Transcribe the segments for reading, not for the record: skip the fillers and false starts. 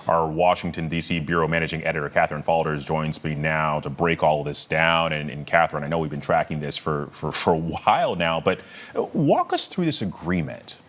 Our Washington, D.C. Bureau Managing Editor, Katherine Faulders, joins me now to break all of this down. And Katherine, I know we've been tracking this for a while now, but walk us through this agreement.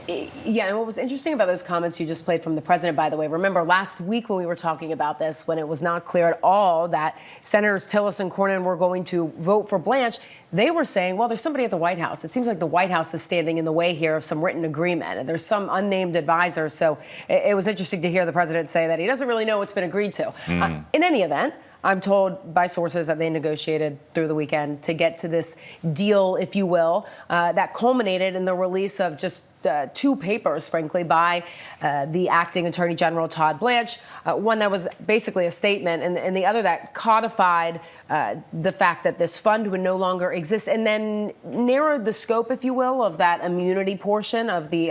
Yeah, and what was interesting about those comments you just played from the president, by the way, remember last week when we were talking about this, when it was not clear at all that Senators Tillis and Cornyn were going to vote for Blanche, they were saying, well, there's somebody at the White House. It seems like the White House is standing in the way here of some written agreement, and there's some unnamed advisor. So it was interesting to hear the president say that he doesn't really know what's been agreed to. In any event, I'm told by sources that they negotiated through the weekend to get to this deal, if you will, that culminated in the release of just two papers, frankly, by the acting Attorney General, Todd Blanche, one that was basically a statement and the other that codified the fact that this fund would no longer exist and then narrowed the scope, if you will, of that immunity portion of the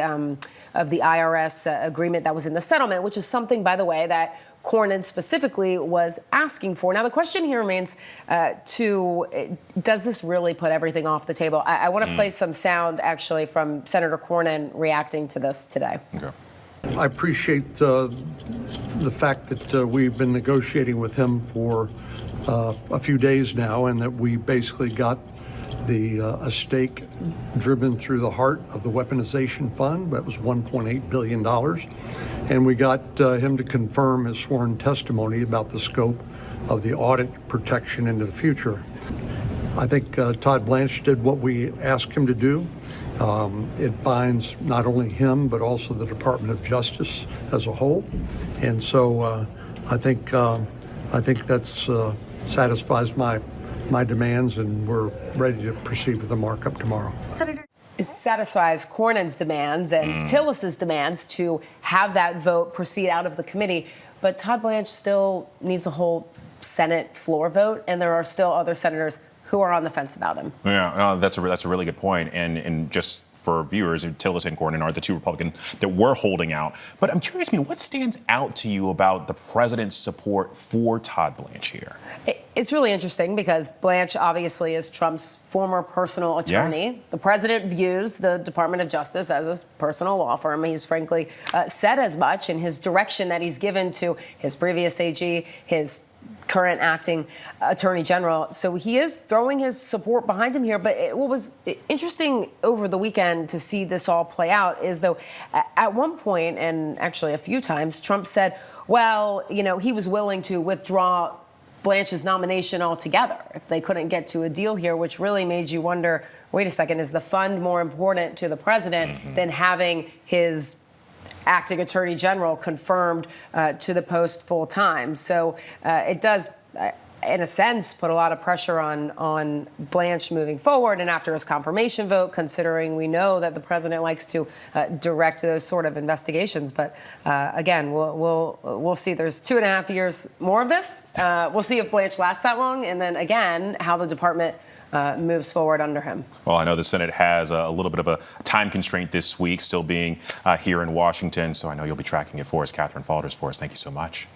IRS agreement that was in the settlement, which is something, by the way, that Cornyn specifically was asking for. Now, the question here remains does this really put everything off the table? I want to play some sound, actually, from Senator Cornyn reacting to this today. Okay. I appreciate the fact that we've been negotiating with him for a few days now, and that we basically got a stake driven through the heart of the weaponization fund. That was $1.8 billion. And we got him to confirm his sworn testimony about the scope of the audit protection into the future. I think Todd Blanche did what we asked him to do. It binds not only him, but also the Department of Justice as a whole. And so I think that satisfies my demands, and we're ready to proceed with the markup tomorrow. Senator satisfies Cornyn's demands and Tillis's demands to have that vote proceed out of the committee, but Todd Blanche still needs a whole Senate floor vote, and there are still other senators who are on the fence about him. Yeah, that's a really good point. And just for viewers, Tillis and Cornyn are the two Republicans that we're holding out. But I'm curious, what stands out to you about the president's support for Todd Blanche here? It's really interesting because Blanche obviously is Trump's former personal attorney. Yeah. The president views the Department of Justice as his personal law firm. He's frankly said as much in his direction that he's given to his previous AG, his current acting attorney general. So he is throwing his support behind him here. But what was interesting over the weekend to see this all play out is, though, at one point, and actually a few times, Trump said, well, he was willing to withdraw Blanche's nomination altogether if they couldn't get to a deal here, which really made you wonder, wait a second, is the fund more important to the president than having his acting attorney general confirmed to the post full time? So it does, in a sense, put a lot of pressure on Blanche moving forward. And after his confirmation vote, considering we know that the president likes to direct those sort of investigations. But again, we'll see. There's 2.5 years more of this. We'll see if Blanche lasts that long. And then again, how the department moves forward under him. Well, I know the Senate has a little bit of a time constraint this week, still being here in Washington. So I know you'll be tracking it for us. Katherine Faulders for us. Thank you so much.